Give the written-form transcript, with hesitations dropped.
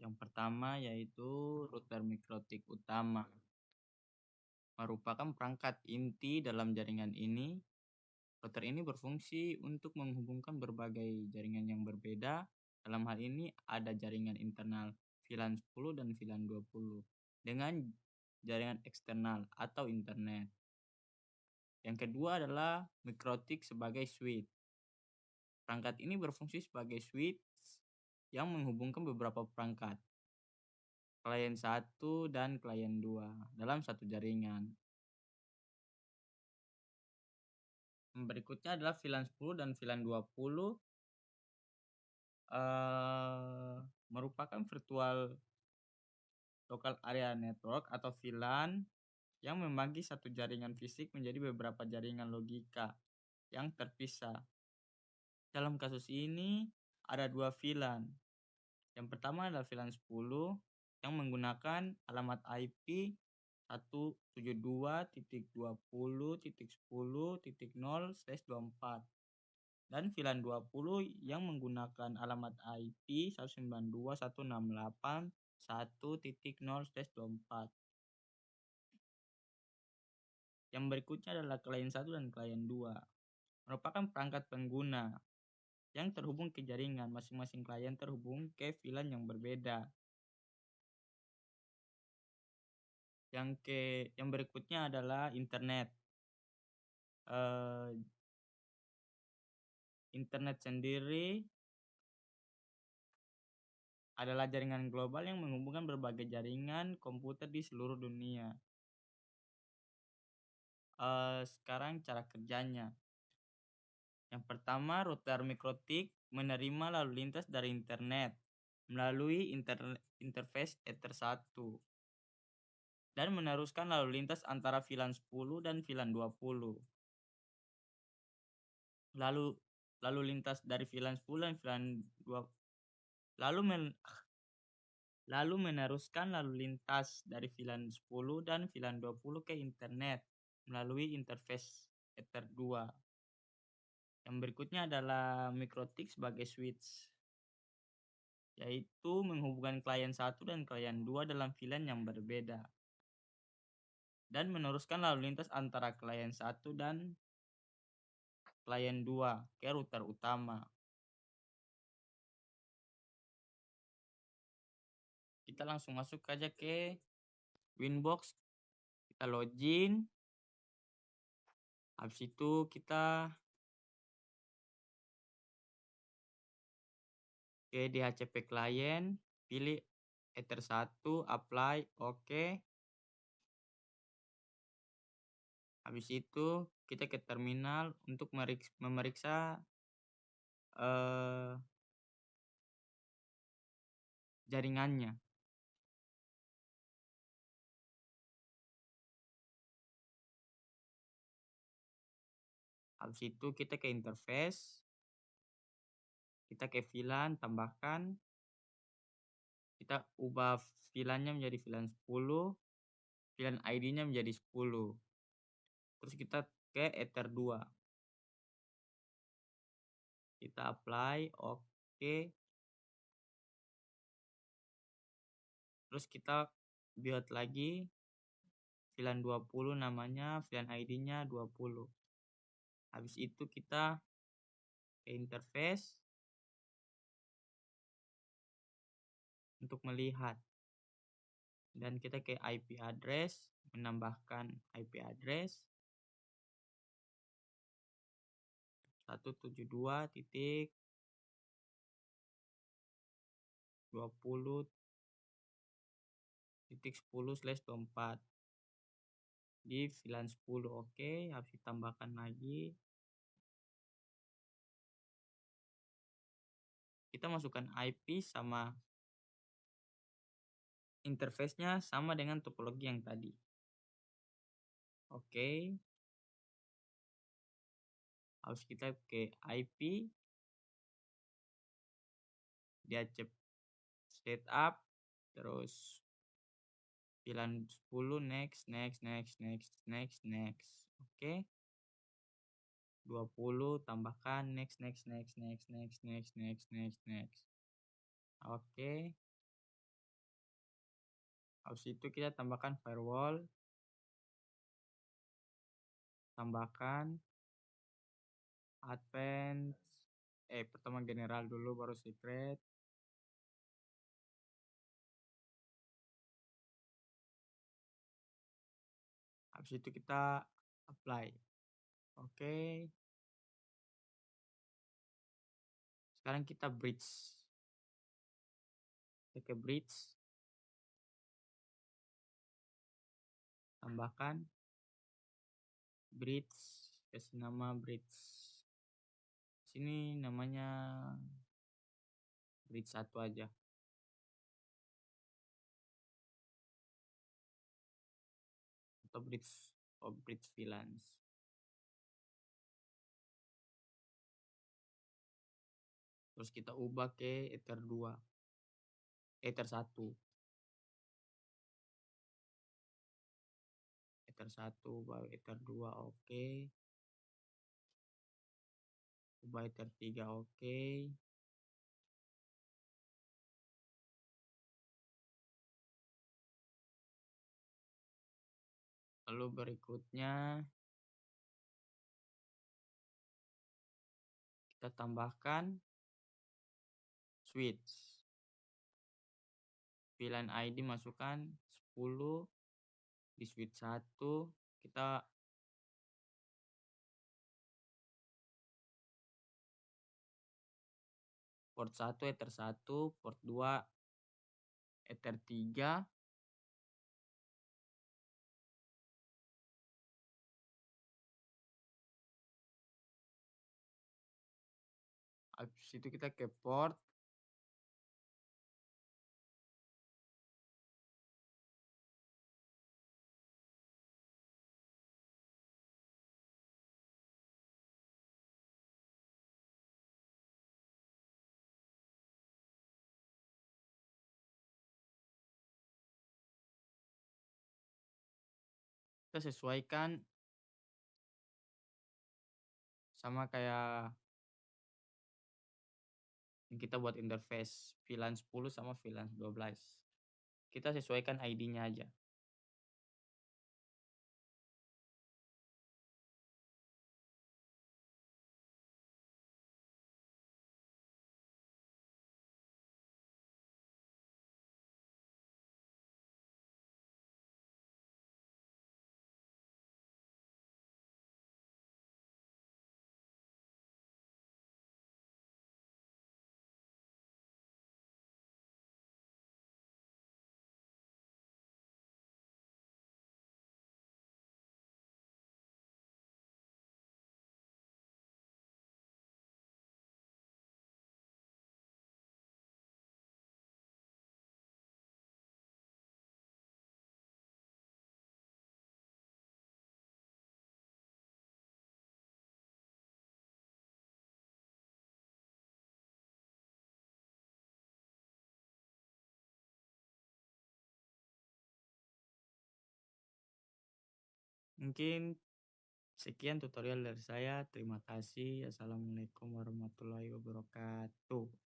Yang pertama yaitu router mikrotik utama. Merupakan perangkat inti dalam jaringan ini. Router ini berfungsi untuk menghubungkan berbagai jaringan yang berbeda. Dalam hal ini ada jaringan internal VLAN 10 dan VLAN 20 dengan jaringan eksternal atau internet. Yang kedua adalah mikrotik sebagai switch. Perangkat ini berfungsi sebagai switch yang menghubungkan beberapa perangkat, klien 1 dan klien 2 dalam satu jaringan. Berikutnya adalah VLAN 10 dan VLAN 20 merupakan virtual local area network atau VLAN yang membagi satu jaringan fisik menjadi beberapa jaringan logika yang terpisah. Dalam kasus ini ada dua VLAN. Yang pertama adalah VLAN 10 yang menggunakan alamat IP 172.20.10.0/24 dan VLAN 20 yang menggunakan alamat IP 192.168.1.0/24. Yang berikutnya adalah klien 1 dan klien 2. Merupakan perangkat pengguna yang terhubung ke jaringan. Masing-masing klien terhubung ke VLAN yang berbeda. Yang berikutnya adalah internet. Internet sendiri adalah jaringan global yang menghubungkan berbagai jaringan komputer di seluruh dunia. Sekarang cara kerjanya. Yang pertama, router mikrotik menerima lalu lintas dari internet melalui interface Ether 1 dan meneruskan lalu lintas antara VLAN 10 dan VLAN 20. Lalu lintas dari VLAN 10 dan VLAN 20 lalu meneruskan lalu lintas dari VLAN 10 dan VLAN 20 ke internet melalui interface Ether 2. Yang berikutnya adalah mikrotik sebagai switch, yaitu menghubungkan klien 1 dan klien 2 dalam VLAN yang berbeda dan meneruskan lalu lintas antara klien 1 dan klien 2 ke router utama. Kita langsung masuk aja ke Winbox, kita login. Habis itu kita ke DHCP client, pilih Ether 1, apply, oke. Habis itu kita ke terminal untuk memeriksa jaringannya. Habis itu kita ke interface, kita ke VLAN, tambahkan, kita ubah VLAN-nya menjadi VLAN 10, VLAN ID-nya menjadi 10. Terus kita ke Ether 2. Kita apply, oke. Terus kita build lagi VLAN 20 namanya, VLAN ID-nya 20. Habis itu kita ke interface untuk melihat. Dan kita ke IP address, menambahkan IP address 172.20.10/24 di VLAN 10. Oke, habis ditambahkan lagi. Kita masukkan IP sama interface-nya sama dengan topologi yang tadi. Oke. Harus kita ke IP, dia setup, terus VLAN 10, next. Oke. 20 tambahkan next. Oke. Habis itu kita tambahkan firewall, tambahkan advanced, pertama general dulu baru secret. Habis itu kita apply. Oke. Sekarang kita bridge. Kita ke bridge. Tambahkan bridge, kasih nama bridge. Sini namanya bridge 1 aja. Atau bridge VLANs. Terus kita ubah ke Ether 2. Ether 1. Ether 1 ubah Ether 2 oke. Ubah Ether 3 oke. Lalu berikutnya kita tambahkan switch. VLAN ID masukkan 10 di switch 1 kita port 1 Ether 1, port 2 Ether 3. Habis itu kita ke port kita sesuaikan sama kayak yang kita buat interface VLAN 10 sama VLAN 12. Kita sesuaikan ID-nya aja. Mungkin sekian tutorial dari saya. Terima kasih. Assalamualaikum warahmatullahi wabarakatuh.